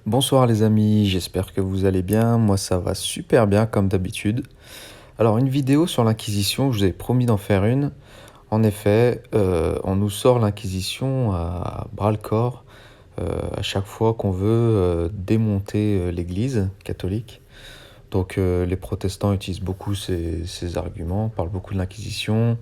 Bonsoir les amis, j'espère que vous allez bien. Moi ça va super bien comme d'habitude. Alors une vidéo sur l'Inquisition, je vous avais promis d'en faire une. En effet, on nous sort l'Inquisition à bras-le-corps à chaque fois qu'on veut démonter l'Église catholique. Donc les protestants utilisent beaucoup ces arguments, parlent beaucoup de l'Inquisition.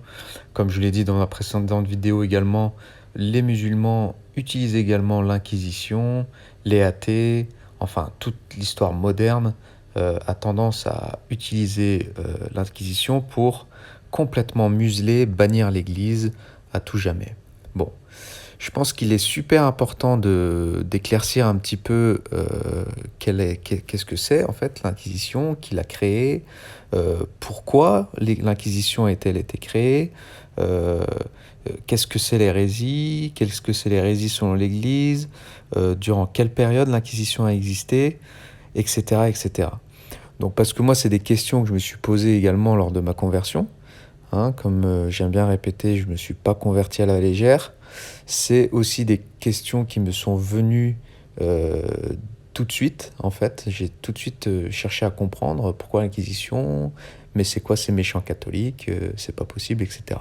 Comme je l'ai dit dans la précédente vidéo également, les musulmans utilisent également l'Inquisition, les athées, enfin toute l'histoire moderne a tendance à utiliser l'Inquisition pour complètement museler, bannir l'Église à tout jamais. Bon, je pense qu'il est super important d'éclaircir un petit peu qu'est-ce que c'est en fait l'Inquisition, qui l'a créée, pourquoi l'Inquisition a-t-elle été créée, euh, qu'est-ce que c'est l'hérésie, qu'est-ce que c'est l'hérésie selon l'Église, durant quelle période l'Inquisition a existé, etc., etc. Donc parce que moi c'est des questions que je me suis posées également lors de ma conversion. Hein, comme j'aime bien répéter, je ne me suis pas converti à la légère. C'est aussi des questions qui me sont venues euh, tout de suite, en fait. J'ai tout de suite cherché à comprendre pourquoi l'Inquisition, mais c'est quoi ces méchants catholiques, c'est pas possible, etc.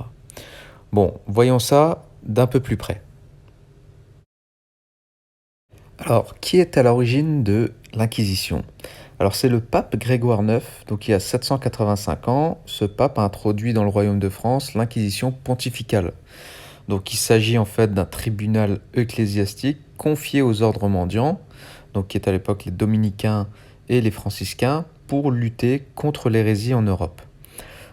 Bon, voyons ça d'un peu plus près. Alors, qui est à l'origine de l'Inquisition? Alors, c'est le pape Grégoire IX, donc il y a 785 ans. Ce pape a introduit dans le royaume de France l'Inquisition pontificale. Donc il s'agit en fait d'un tribunal ecclésiastique confié aux ordres mendiants, donc qui est à l'époque les dominicains et les franciscains, pour lutter contre l'hérésie en Europe.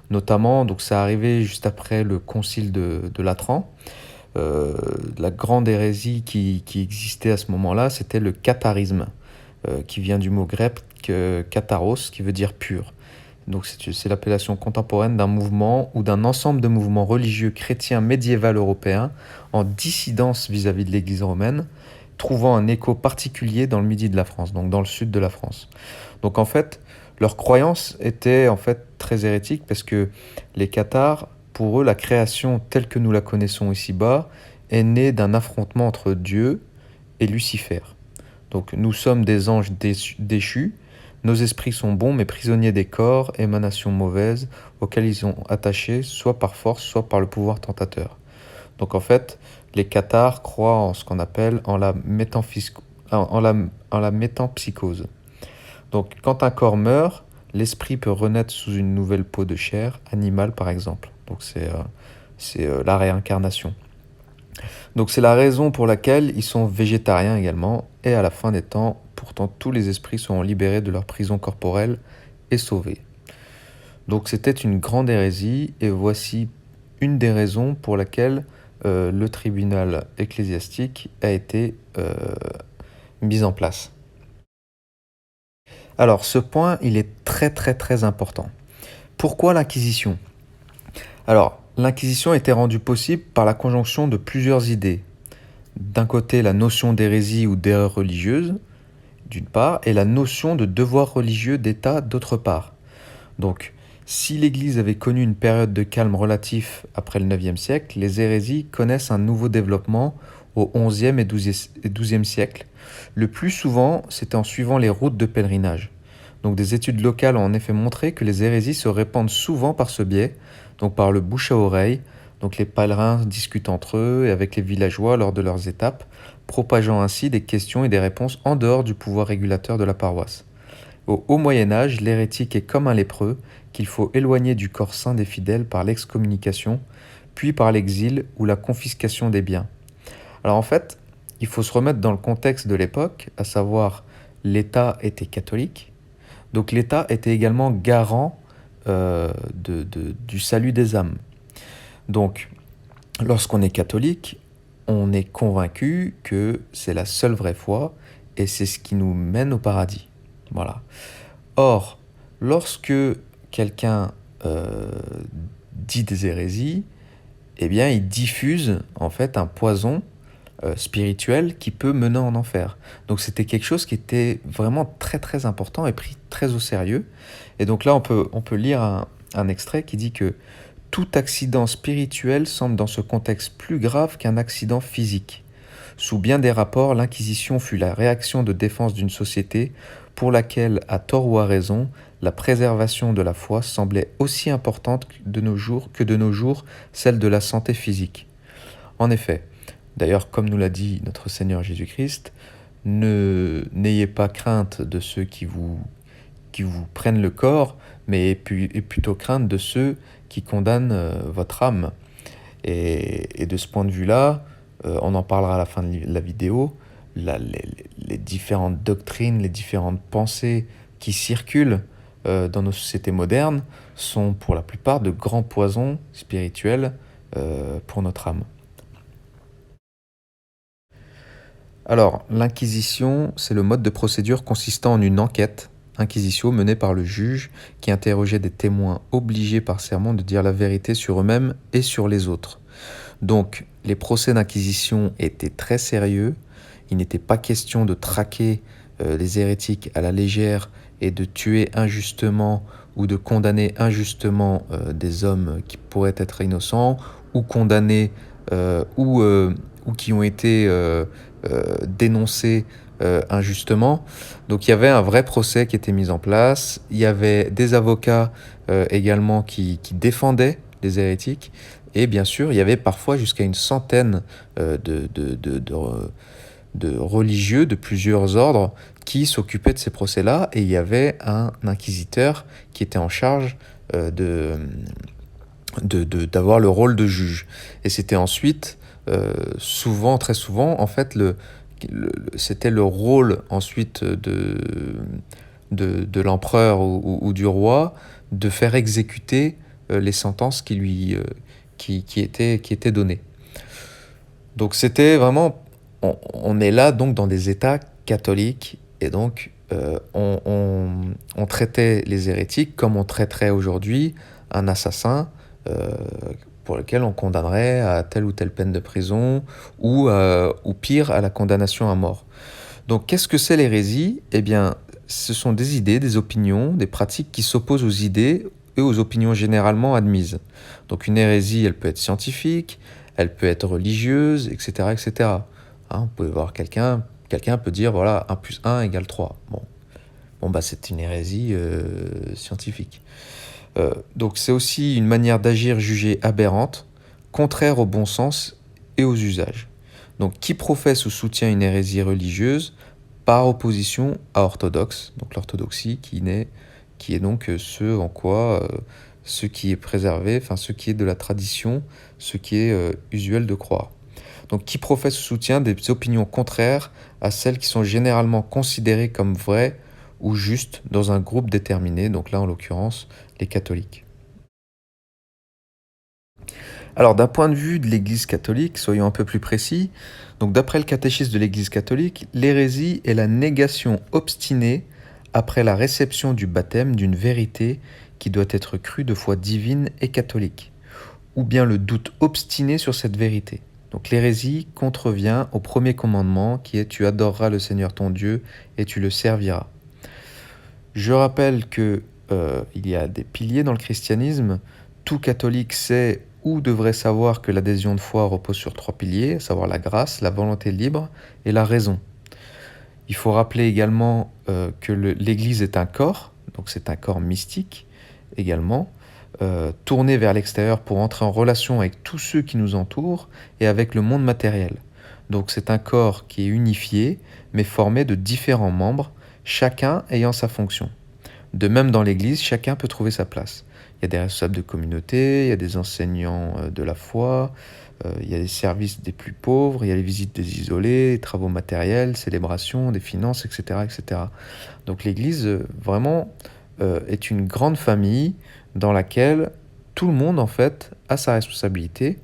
Notamment, donc ça arrivait juste après le concile de Latran. Euh, la grande hérésie qui existait à ce moment-là, c'était le catharisme, qui vient du mot grec katharos, qui veut dire pur. Donc c'est l'appellation contemporaine d'un mouvement ou d'un ensemble de mouvements religieux chrétiens médiéval européens en dissidence vis-à-vis de l'Église romaine, trouvant un écho particulier dans le midi de la France, donc dans le sud de la France. Donc en fait, leur croyance était en fait très hérétique parce que les Cathares, pour eux, la création telle que nous la connaissons ici-bas est née d'un affrontement entre Dieu et Lucifer. Donc nous sommes des anges déchus, nos esprits sont bons mais prisonniers des corps, émanations mauvaises, auxquelles ils sont attachés soit par force, soit par le pouvoir tentateur. Donc en fait, les cathares croient en ce qu'on appelle en la métempsychose. Donc quand un corps meurt, l'esprit peut renaître sous une nouvelle peau de chair, animale par exemple. Donc c'est la réincarnation. Donc c'est la raison pour laquelle ils sont végétariens également, et à la fin des temps, pourtant tous les esprits seront libérés de leur prison corporelle et sauvés. Donc c'était une grande hérésie, et voici une des raisons pour laquelle le tribunal ecclésiastique a été mis en place. Alors ce point, il est très très très important. Pourquoi l'Inquisition? Alors, l'Inquisition a été rendue possible par la conjonction de plusieurs idées. D'un côté, la notion d'hérésie ou d'erreur religieuse, d'une part, et la notion de devoir religieux d'État, d'autre part. Donc, si l'Église avait connu une période de calme relatif après le IXe siècle, les hérésies connaissent un nouveau développement au XIe et XIIe siècle. Le plus souvent, c'était en suivant les routes de pèlerinage. Donc des études locales ont en effet montré que les hérésies se répandent souvent par ce biais, donc par le bouche à oreille. Donc les pèlerins discutent entre eux et avec les villageois lors de leurs étapes, propageant ainsi des questions et des réponses en dehors du pouvoir régulateur de la paroisse. Au Haut Moyen Âge, l'hérétique est comme un lépreux qu'il faut éloigner du corps saint des fidèles par l'excommunication, puis par l'exil ou la confiscation des biens. Alors en fait, il faut se remettre dans le contexte de l'époque, à savoir l'État était catholique, donc l'État était également garant du salut des âmes. Donc lorsqu'on est catholique, on est convaincu que c'est la seule vraie foi et c'est ce qui nous mène au paradis. Voilà. Or, lorsque quelqu'un dit des hérésies, eh bien, il diffuse en fait un poison spirituel qui peut mener en enfer. Donc c'était quelque chose qui était vraiment très très important et pris très au sérieux. Et donc là, on peut lire un extrait qui dit que tout accident spirituel semble dans ce contexte plus grave qu'un accident physique. Sous bien des rapports, l'Inquisition fut la réaction de défense d'une société pour laquelle, à tort ou à raison, la préservation de la foi semblait aussi importante que de nos jours celle de la santé physique. En effet, d'ailleurs, comme nous l'a dit notre Seigneur Jésus-Christ, n'ayez pas crainte de ceux qui vous prennent le corps, mais ayez plutôt crainte de ceux qui condamnent votre âme. Et de ce point de vue-là, on en parlera à la fin de la vidéo, les différentes doctrines, les différentes pensées qui circulent dans nos sociétés modernes sont pour la plupart de grands poisons spirituels pour notre âme. Alors, l'inquisition, c'est le mode de procédure consistant en une enquête, inquisition menée par le juge qui interrogeait des témoins obligés par serment de dire la vérité sur eux-mêmes et sur les autres. Donc, les procès d'inquisition étaient très sérieux. Il n'était pas question de traquer les hérétiques à la légère et de tuer injustement ou de condamner injustement des hommes qui pourraient être innocents ou condamnés ou qui ont été dénoncés injustement. Donc il y avait un vrai procès qui était mis en place. Il y avait des avocats également qui défendaient les hérétiques. Et bien sûr, il y avait parfois jusqu'à une centaine de religieux de plusieurs ordres qui s'occupaient de ces procès-là. Et il y avait un inquisiteur qui était en charge d'avoir le rôle de juge. Et c'était ensuite, très souvent, en fait, c'était le rôle ensuite de l'empereur ou du roi de faire exécuter les sentences qui étaient données. Donc c'était vraiment, on est là donc dans des États catholiques et donc on traitait les hérétiques comme on traiterait aujourd'hui un assassin pour lequel on condamnerait à telle ou telle peine de prison ou pire à la condamnation à mort. Donc qu'est-ce que c'est l'hérésie ? Eh bien, ce sont des idées, des opinions, des pratiques qui s'opposent aux idées et aux opinions généralement admises. Donc une hérésie, elle peut être scientifique, elle peut être religieuse, etc. etc. Hein, vous pouvez voir quelqu'un peut dire, voilà, 1 plus 1 égale 3. Bon c'est une hérésie scientifique. Donc c'est aussi une manière d'agir jugée aberrante, contraire au bon sens et aux usages. Donc qui professe ou soutient une hérésie religieuse par opposition à orthodoxe, donc l'orthodoxie qui est donc ce qui est préservé, enfin ce qui est de la tradition, ce qui est usuel de croire. Donc qui professe ou soutient des opinions contraires à celles qui sont généralement considérées comme vraies ou justes dans un groupe déterminé, donc là en l'occurrence les catholiques. Alors d'un point de vue de l'Église catholique, soyons un peu plus précis, donc d'après le catéchisme de l'Église catholique, l'hérésie est la négation obstinée après la réception du baptême d'une vérité qui doit être crue de foi divine et catholique, ou bien le doute obstiné sur cette vérité. Donc l'hérésie contrevient au premier commandement qui est « Tu adoreras le Seigneur ton Dieu et tu le serviras ». Je rappelle que il y a des piliers dans le christianisme. Tout catholique sait ou devrait savoir que l'adhésion de foi repose sur 3 piliers, à savoir la grâce, la volonté libre et la raison. Il faut rappeler également que l'Église est un corps, donc c'est un corps mystique également, tourné vers l'extérieur pour entrer en relation avec tous ceux qui nous entourent et avec le monde matériel. Donc c'est un corps qui est unifié, mais formé de différents membres, chacun ayant sa fonction. De même dans l'Église, chacun peut trouver sa place. Il y a des responsables de communauté, il y a des enseignants de la foi, il y a des services des plus pauvres, il y a les visites des isolés, les travaux matériels, célébrations, des finances, etc. etc. Donc l'Église, vraiment, est une grande famille dans laquelle tout le monde, en fait, a sa responsabilité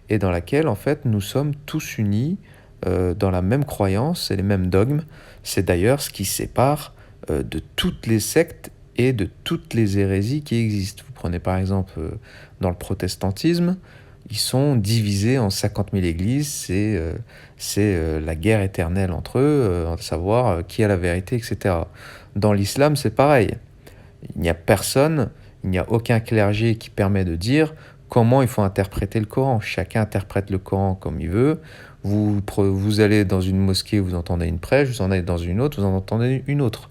et dans laquelle, en fait, nous sommes tous unis dans la même croyance et les mêmes dogmes. C'est d'ailleurs ce qui sépare de toutes les sectes et de toutes les hérésies qui existent. Vous prenez par exemple dans le protestantisme, ils sont divisés en 50 000 églises, c'est la guerre éternelle entre eux, à savoir qui a la vérité, etc. Dans l'islam, c'est pareil. Il n'y a personne, il n'y a aucun clergé qui permet de dire comment il faut interpréter le Coran. Chacun interprète le Coran comme il veut. Vous allez dans une mosquée, vous entendez une prêche, vous en allez dans une autre, vous en entendez une autre.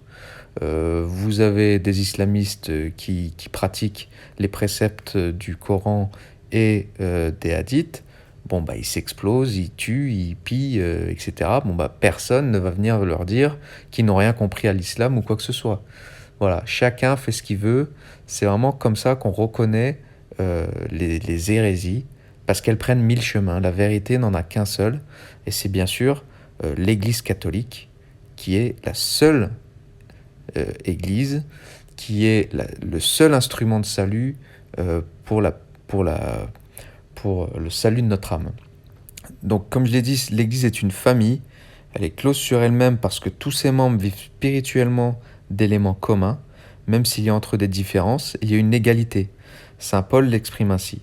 Vous avez des islamistes qui pratiquent les préceptes du Coran et des hadiths. Bon, bah, ils s'explosent, ils tuent, ils pillent, etc. Bon, bah, personne ne va venir leur dire qu'ils n'ont rien compris à l'islam ou quoi que ce soit. Voilà, chacun fait ce qu'il veut. C'est vraiment comme ça qu'on reconnaît les hérésies, parce qu'elles prennent mille chemins. La vérité n'en a qu'un seul, et c'est bien sûr l'Église catholique, qui est la seule Église, qui est le seul instrument de salut pour, pour, pour le salut de notre âme. Donc, comme je l'ai dit, l'Église est une famille. Elle est close sur elle-même parce que tous ses membres vivent spirituellement d'éléments communs. Même s'il y a entre eux des différences, il y a une égalité. Saint Paul l'exprime ainsi.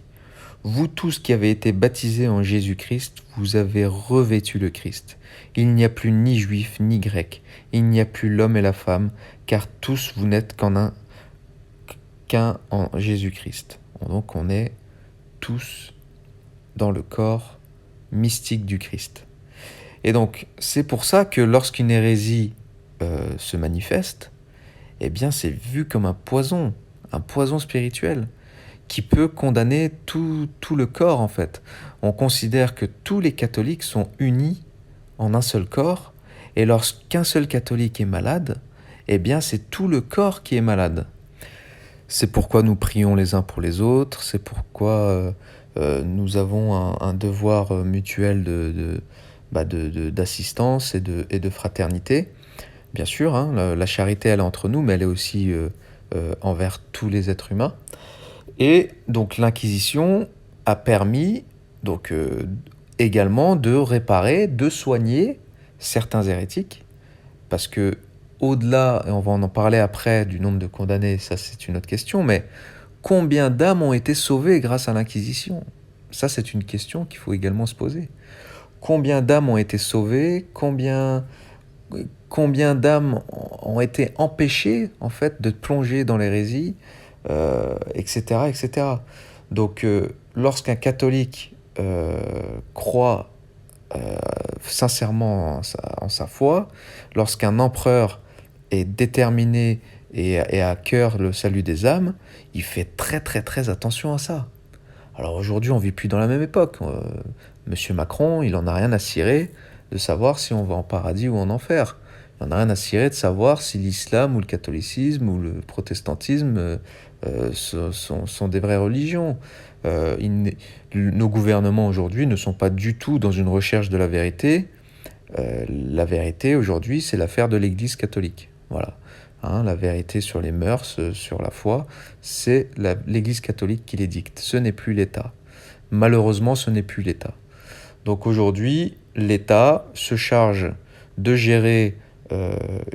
Vous tous qui avez été baptisés en Jésus-Christ, vous avez revêtu le Christ. Il n'y a plus ni juif ni grec, il n'y a plus l'homme et la femme, car tous vous n'êtes qu'un en Jésus-Christ. Donc on est tous dans le corps mystique du Christ. Et donc c'est pour ça que lorsqu'une hérésie se manifeste, eh bien c'est vu comme un poison spirituel qui peut condamner tout le corps en fait. On considère que tous les catholiques sont unis en un seul corps, et lorsqu'un seul catholique est malade, eh bien c'est tout le corps qui est malade. C'est pourquoi nous prions les uns pour les autres, c'est pourquoi nous avons un devoir mutuel d'assistance et de fraternité. Bien sûr, hein, la charité elle est entre nous, mais elle est aussi envers tous les êtres humains. Et donc l'Inquisition a permis donc, également de réparer, de soigner certains hérétiques, parce que au-delà, et on va en parler après, du nombre de condamnés, ça c'est une autre question, mais combien d'âmes ont été sauvées grâce à l'Inquisition? Ça c'est une question qu'il faut également se poser. Combien d'âmes ont été sauvées? Combien d'âmes ont été empêchées en fait de plonger dans l'hérésie, etc., etc. Donc lorsqu'un catholique croit sincèrement en sa foi, lorsqu'un empereur est déterminé et a à cœur le salut des âmes, il fait très très très attention à ça. Alors aujourd'hui, on vit plus dans la même époque. Monsieur Macron, il en a rien à cirer de savoir si on va en paradis ou en enfer. Il en a rien à cirer de savoir si l'islam ou le catholicisme ou le protestantisme sont des vraies religions. Nos gouvernements aujourd'hui ne sont pas du tout dans une recherche de la vérité. La vérité aujourd'hui, c'est l'affaire de l'Église catholique. Voilà. Hein, la vérité sur les mœurs, sur la foi, c'est l'Église catholique qui les dicte. Ce n'est plus l'État. Malheureusement, ce n'est plus l'État. Donc aujourd'hui, l'État se charge de gérer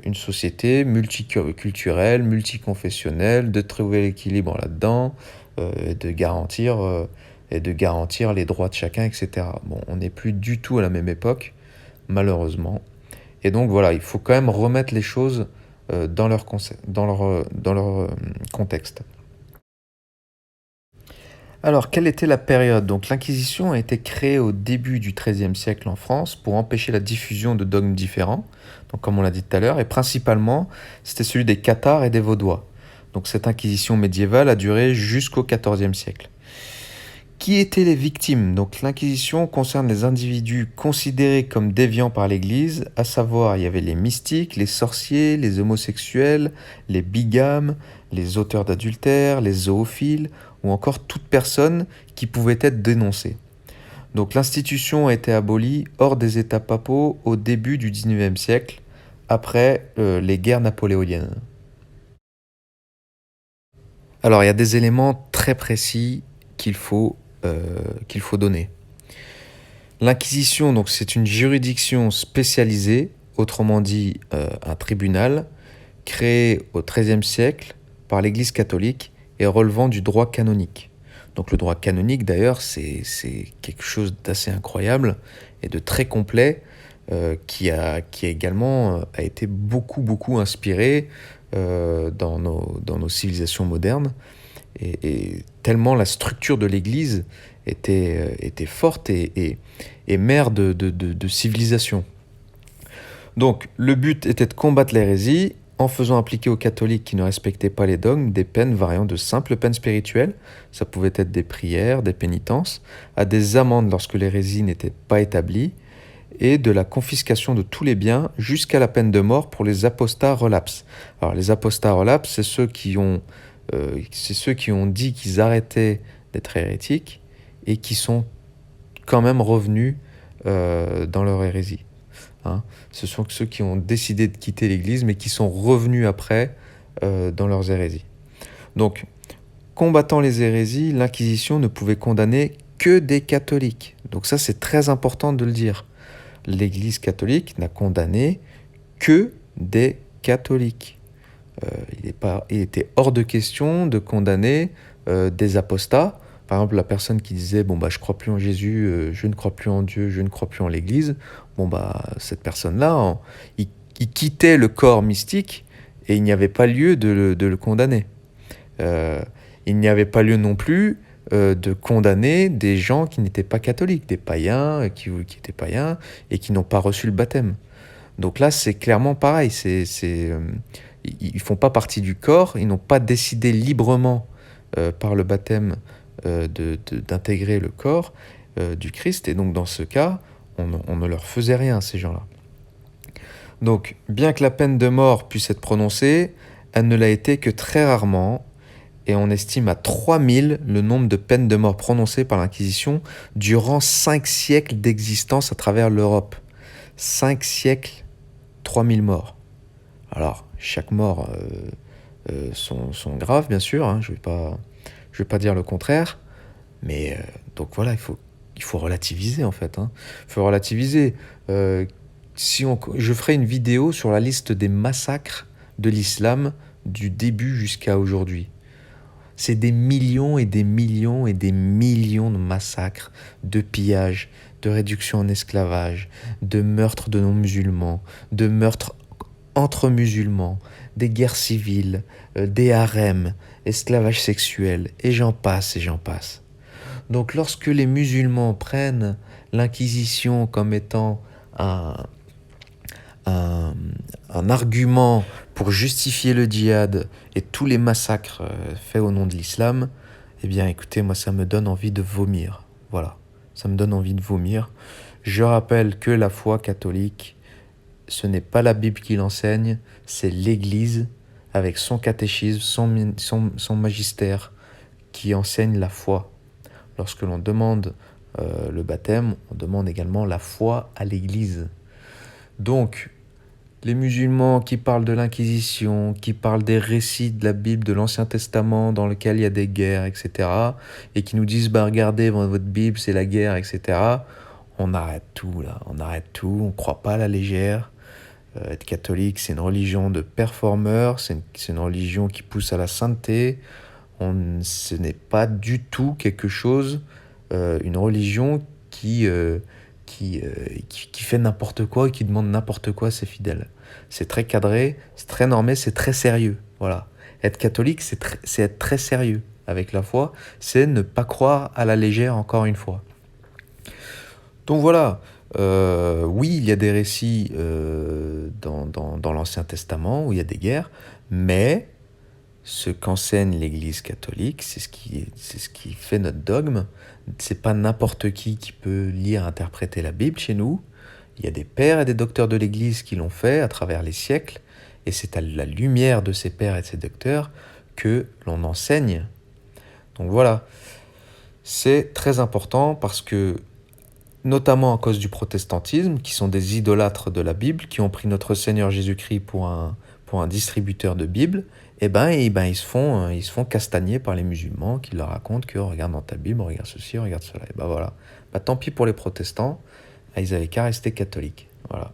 une société multiculturelle, multiconfessionnelle, de trouver l'équilibre là-dedans, de garantir les droits de chacun, etc. Bon, on n'est plus du tout à la même époque, malheureusement. Et donc voilà, il faut quand même remettre les choses dans leur contexte. Alors, quelle était la période? Donc, l'Inquisition a été créée au début du XIIIe siècle en France pour empêcher la diffusion de dogmes différents, donc comme on l'a dit tout à l'heure, et principalement, c'était celui des cathares et des vaudois. Donc, cette Inquisition médiévale a duré jusqu'au XIVe siècle. Qui étaient les victimes? Donc, l'Inquisition concerne les individus considérés comme déviants par l'Église, à savoir, il y avait les mystiques, les sorciers, les homosexuels, les bigames, les auteurs d'adultère, les zoophiles, ou encore toute personne qui pouvait être dénoncée. Donc l'institution a été abolie hors des États papaux au début du XIXe siècle, après les guerres napoléoniennes. Alors il y a des éléments très précis qu'il faut donner. L'Inquisition, donc c'est une juridiction spécialisée, autrement dit un tribunal, créé au XIIIe siècle par l'Église catholique et relevant du droit canonique. Donc le droit canonique d'ailleurs c'est quelque chose d'assez incroyable et de très complet qui également a été beaucoup inspiré dans nos civilisations modernes et tellement la structure de l'Église était forte et mère de civilisation. Donc, le but était de combattre l'hérésie en faisant appliquer aux catholiques qui ne respectaient pas les dogmes des peines variant de simples peines spirituelles, ça pouvait être des prières, des pénitences, à des amendes lorsque l'hérésie n'était pas établie, et de la confiscation de tous les biens jusqu'à la peine de mort pour les apostats relapses. Alors, les apostats relapses, c'est ceux qui ont dit qu'ils arrêtaient d'être hérétiques et qui sont quand même revenus dans leur hérésie. Hein. Ce sont ceux qui ont décidé de quitter l'Église, mais qui sont revenus après dans leurs hérésies. Donc, combattant les hérésies, l'Inquisition ne pouvait condamner que des catholiques. Donc ça, c'est très important de le dire. L'Église catholique n'a condamné que des catholiques. Il était hors de question de condamner des apostats. Par exemple, la personne qui disait je crois plus en Jésus, je ne crois plus en Dieu, je ne crois plus en l'Église. Cette personne-là, il quittait le corps mystique et il n'y avait pas lieu de le condamner. Il n'y avait pas lieu non plus de condamner des gens qui n'étaient pas catholiques, des païens qui étaient païens et qui n'ont pas reçu le baptême. Donc là, c'est clairement pareil. Ils font pas partie du corps, ils n'ont pas décidé librement par le baptême d'intégrer le corps du Christ. Et donc dans ce cas, on ne leur faisait rien, ces gens-là. Donc, bien que la peine de mort puisse être prononcée, elle ne l'a été que très rarement, et on estime à 3000 le nombre de peines de mort prononcées par l'Inquisition durant 5 siècles d'existence à travers l'Europe. 5 siècles, 3000 morts. Alors, chaque mort sont graves, bien sûr, hein, je vais pas dire le contraire, mais donc voilà, il faut relativiser en fait. Il faut relativiser. Je ferai une vidéo sur la liste des massacres de l'islam du début jusqu'à aujourd'hui. C'est des millions et des millions et des millions de massacres, de pillages, de réduction en esclavage, de meurtres de non-musulmans, de meurtres entre musulmans, des guerres civiles, des harems, esclavage sexuel, et j'en passe et j'en passe. Donc lorsque les musulmans prennent l'Inquisition comme étant un argument pour justifier le djihad et tous les massacres faits au nom de l'islam, eh bien écoutez, moi ça me donne envie de vomir. Voilà, ça me donne envie de vomir. Je rappelle que la foi catholique, ce n'est pas la Bible qui l'enseigne, c'est l'Église avec son catéchisme, son magistère qui enseigne la foi. Lorsque l'on demande le baptême, on demande également la foi à l'Église. Donc, les musulmans qui parlent de l'Inquisition, qui parlent des récits de la Bible, de l'Ancien Testament dans lequel il y a des guerres, etc., et qui nous disent, regardez, votre Bible, c'est la guerre, etc., on arrête tout, là. On arrête tout, on ne croit pas à la légère. Être catholique, c'est une religion de performeurs, c'est une religion qui pousse à la sainteté. Ce n'est pas du tout quelque chose, une religion qui fait n'importe quoi et qui demande n'importe quoi à ses fidèles. C'est très cadré, c'est très normé, c'est très sérieux. Voilà. Être catholique, c'est être très sérieux avec la foi, c'est ne pas croire à la légère, encore une fois. Donc voilà, oui, il y a des récits dans l'Ancien Testament où il y a des guerres, mais ce qu'enseigne l'Église catholique, c'est ce qui fait notre dogme. C'est pas n'importe qui peut lire, interpréter la Bible chez nous. Il y a des pères et des docteurs de l'Église qui l'ont fait à travers les siècles, et c'est à la lumière de ces pères et de ces docteurs que l'on enseigne. Donc voilà, c'est très important parce que, notamment à cause du protestantisme, qui sont des idolâtres de la Bible, qui ont pris notre Seigneur Jésus-Christ pour un distributeur de Bible, ils se font castagner par les musulmans qui leur racontent que regarde dans ta Bible, regarde ceci, regarde cela. Et voilà. Tant pis pour les protestants, ils avaient qu'à rester catholiques. Voilà.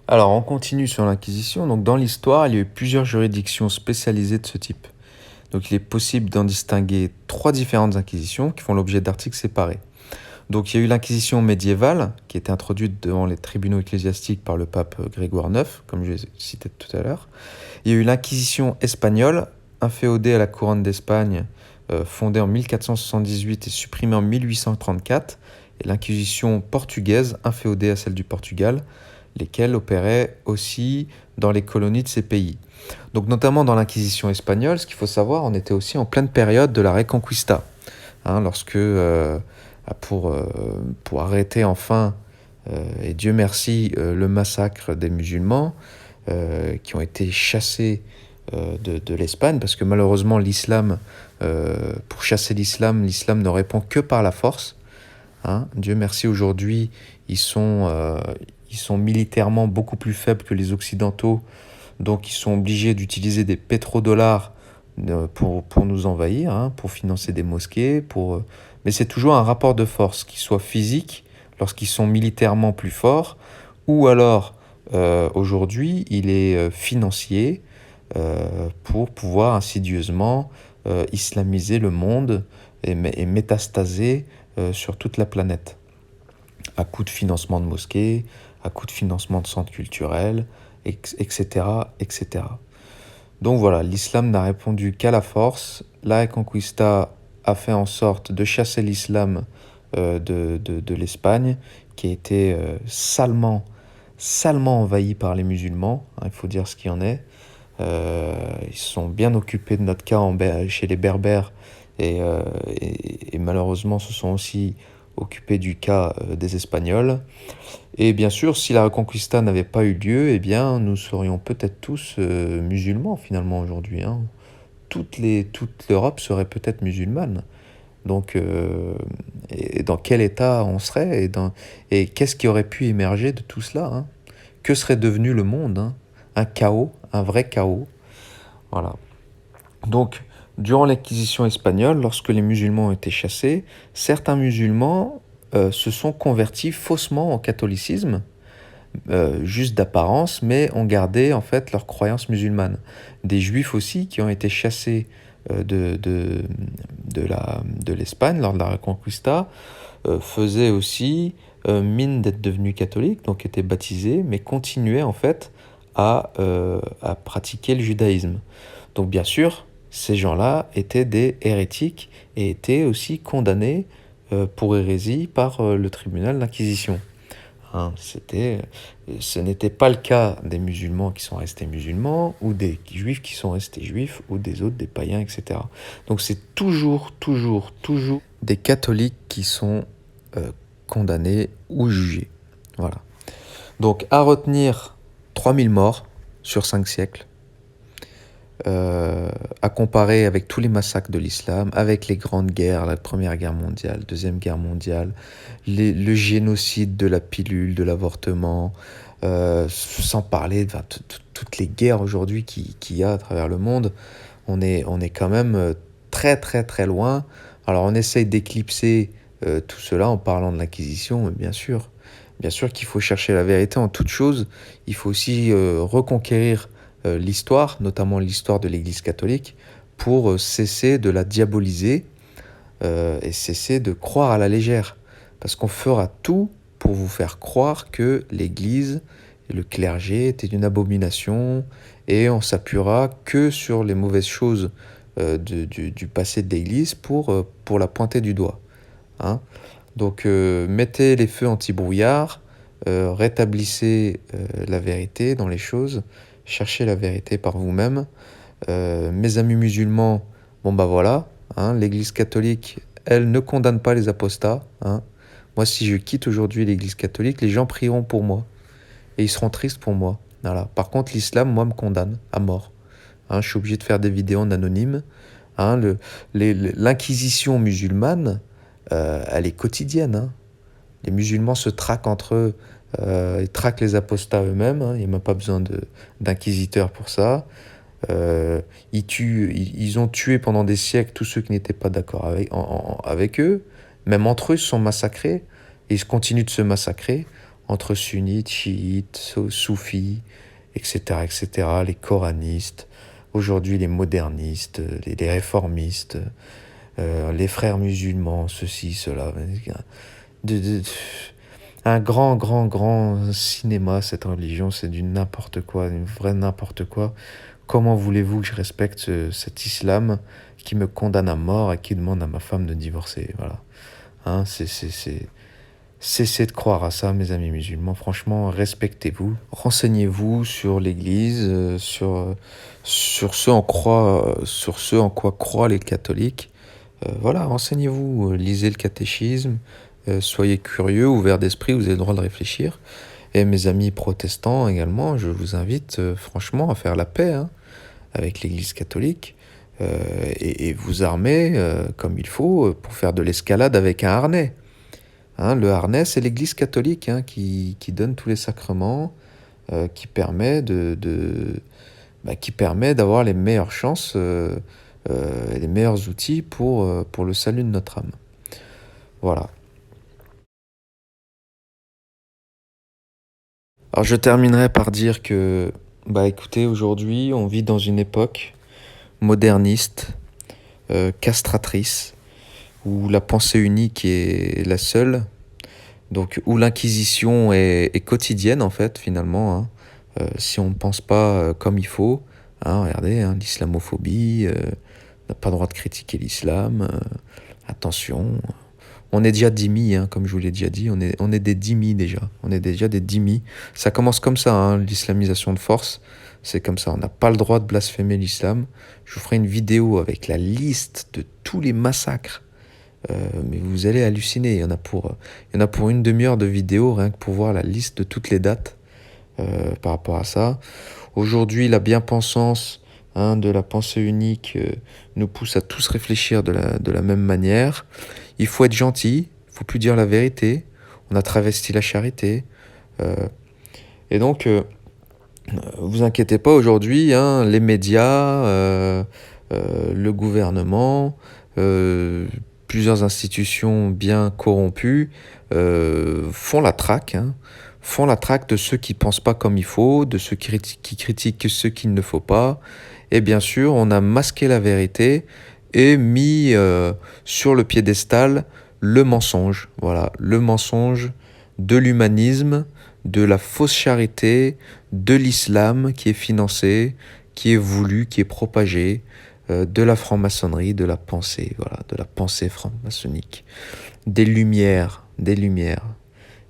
Alors on continue sur l'Inquisition. Donc dans l'histoire, il y a eu plusieurs juridictions spécialisées de ce type. Donc il est possible d'en distinguer 3 différentes inquisitions qui font l'objet d'articles séparés. Donc il y a eu l'inquisition médiévale qui a été introduite devant les tribunaux ecclésiastiques par le pape Grégoire IX, comme je l'ai cité tout à l'heure. Il y a eu l'inquisition espagnole, inféodée à la couronne d'Espagne fondée en 1478 et supprimée en 1834, et l'Inquisition portugaise, inféodée à celle du Portugal, lesquelles opéraient aussi dans les colonies de ces pays. Donc notamment dans l'Inquisition espagnole, ce qu'il faut savoir, on était aussi en pleine période de la Reconquista, lorsque pour arrêter enfin, et Dieu merci, le massacre des musulmans qui ont été chassés de l'Espagne, parce que malheureusement l'islam, pour chasser l'islam ne répond que par la force. Dieu merci, aujourd'hui ils sont militairement beaucoup plus faibles que les Occidentaux, donc ils sont obligés d'utiliser des pétrodollars pour nous envahir, pour financer des mosquées, mais c'est toujours un rapport de force, qu'il soit physique, lorsqu'ils sont militairement plus forts, ou alors aujourd'hui il est financier, pour pouvoir insidieusement islamiser le monde et métastaser sur toute la planète, à coup de financement de mosquées, à coup de financement de centres culturels, etc., etc. Donc voilà, l'islam n'a répondu qu'à la force. La Reconquista a fait en sorte de chasser l'islam de l'Espagne, qui a été salement envahi par les musulmans, il faut dire ce qu'il en est. Ils sont bien occupés de notre cas chez les Berbères, et malheureusement se sont aussi occupés du cas des Espagnols. Et bien sûr, si la Reconquista n'avait pas eu lieu, eh bien, nous serions peut-être tous musulmans finalement aujourd'hui. Toute l'Europe serait peut-être musulmane. Donc, et dans quel état on serait, et qu'est-ce qui aurait pu émerger de tout cela, Que serait devenu le monde, Un chaos, un vrai chaos. Voilà. Donc, durant l'Inquisition espagnole, lorsque les musulmans ont été chassés, certains musulmans se sont convertis faussement au catholicisme, juste d'apparence, mais ont gardé en fait leur croyance musulmane. Des juifs aussi qui ont été chassés de l'Espagne lors de la Reconquista faisaient aussi mine d'être devenus catholiques, donc étaient baptisés, mais continuaient en fait à pratiquer le judaïsme. Donc bien sûr, ces gens-là étaient des hérétiques et étaient aussi condamnés pour hérésie par le tribunal d'Inquisition. Ce n'était pas le cas des musulmans qui sont restés musulmans, ou des juifs qui sont restés juifs, ou des autres, des païens, etc. Donc c'est toujours des catholiques qui sont condamnés ou jugés. Voilà. Donc à retenir 3000 morts sur 5 siècles, à comparer avec tous les massacres de l'islam, avec les grandes guerres, la Première Guerre mondiale, Deuxième Guerre mondiale, le génocide de la pilule, de l'avortement, sans parler de toutes les guerres aujourd'hui qu'il y a à travers le monde. On est quand même très très très loin. Alors on essaye d'éclipser tout cela en parlant de l'Inquisition, mais bien sûr qu'il faut chercher la vérité en toute chose. Il faut aussi reconquérir l'histoire, notamment l'histoire de l'Église catholique, pour cesser de la diaboliser et cesser de croire à la légère. Parce qu'on fera tout pour vous faire croire que l'Église et le clergé étaient une abomination, et on s'appuiera que sur les mauvaises choses du passé de l'Église pour la pointer du doigt. Donc mettez les feux anti-brouillard, rétablissez la vérité dans les choses, cherchez la vérité par vous-même. Mes amis musulmans, voilà, l'Église catholique, elle ne condamne pas les apostats. Moi, si je quitte aujourd'hui l'Église catholique, les gens prieront pour moi et ils seront tristes pour moi. Voilà. Par contre, l'islam, moi, me condamne à mort. Je suis obligé de faire des vidéos en anonyme. L'inquisition musulmane, elle est quotidienne. Les musulmans se traquent entre eux, ils traquent les apostats eux-mêmes. Il n'y a même pas besoin d'inquisiteurs pour ça. Ils ont tué pendant des siècles tous ceux qui n'étaient pas d'accord avec eux. Même entre eux, ils se sont massacrés. Et ils continuent de se massacrer entre sunnites, chiites, soufis, etc., etc., les coranistes, aujourd'hui les modernistes, les réformistes, les frères musulmans, ceci, cela. un grand, grand, grand cinéma, cette religion. C'est du n'importe quoi, une vraie n'importe quoi. Comment voulez-vous que je respecte cet islam qui me condamne à mort et qui demande à ma femme de divorcer? Voilà. Hein, cessez de croire à ça, mes amis musulmans. Franchement, respectez-vous. Renseignez-vous sur l'Église, sur ce en quoi croient les catholiques. Voilà, renseignez-vous, lisez le catéchisme, soyez curieux, ouverts d'esprit, vous avez le droit de réfléchir. Et mes amis protestants également, je vous invite franchement à faire la paix, hein, avec l'Église catholique, et vous armer comme il faut pour faire de l'escalade avec un harnais. Hein, le harnais, c'est l'Église catholique, hein, qui donne tous les sacrements, qui permet qui permet d'avoir les meilleures chances, et les meilleurs outils pour le salut de notre âme. Voilà. Alors je terminerai par dire que, écoutez, aujourd'hui, on vit dans une époque moderniste, castratrice, où la pensée unique est la seule, donc où l'inquisition est quotidienne en fait finalement, hein. Si on ne pense pas comme il faut, hein, regardez, hein, l'islamophobie, on n'a pas le droit de critiquer l'islam, attention, on est déjà dhimmi, hein, comme je vous l'ai déjà dit, on est des dhimmis déjà, on est déjà des dhimmis. Ça commence comme ça, hein, l'islamisation de force, c'est comme ça, on n'a pas le droit de blasphémer l'islam. Je vous ferai une vidéo avec la liste de tous les massacres. Mais vous allez halluciner, il y en a pour une demi-heure de vidéo, rien que pour voir la liste de toutes les dates par rapport à ça. Aujourd'hui, la bien-pensance, hein, de la pensée unique nous pousse à tous réfléchir de la même manière. Il faut être gentil, il faut plus dire la vérité. On a travesti la charité. Et donc, vous inquiétez pas, aujourd'hui, hein, les médias, le gouvernement, plusieurs institutions bien corrompues font la traque, hein, font la traque de ceux qui pensent pas comme il faut, de ceux qui critiquent ceux qu'il ne faut pas. Et bien sûr, on a masqué la vérité et mis sur le piédestal le mensonge. Voilà, le mensonge de l'humanisme, de la fausse charité, de l'islam qui est financé, qui est voulu, qui est propagé, de la franc-maçonnerie, de la pensée, voilà, de la pensée franc-maçonnique, des lumières, des lumières.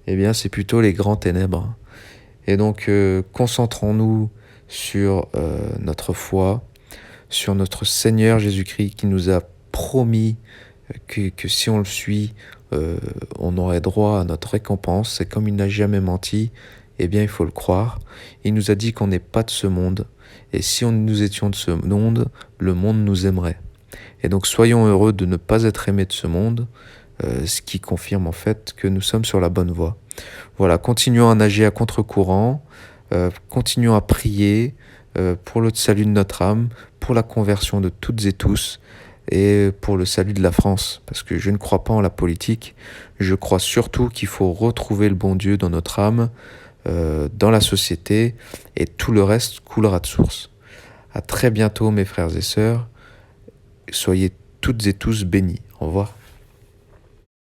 Eh bien, c'est plutôt les grands ténèbres. Et donc, concentrons-nous sur notre foi, sur notre Seigneur Jésus-Christ qui nous a promis que si on le suit, on aurait droit à notre récompense. Et comme il n'a jamais menti, eh bien, il faut le croire. Il nous a dit qu'on n'est pas de ce monde. Et si nous étions de ce monde, le monde nous aimerait. Et donc, soyons heureux de ne pas être aimés de ce monde, ce qui confirme en fait que nous sommes sur la bonne voie. Voilà, continuons à nager à contre-courant, continuons à prier pour le salut de notre âme, pour la conversion de toutes et tous, et pour le salut de la France. Parce que je ne crois pas en la politique, je crois surtout qu'il faut retrouver le bon Dieu dans notre âme, dans la société, et tout le reste coulera de source. À très bientôt mes frères et sœurs, soyez toutes et tous bénis. Au revoir.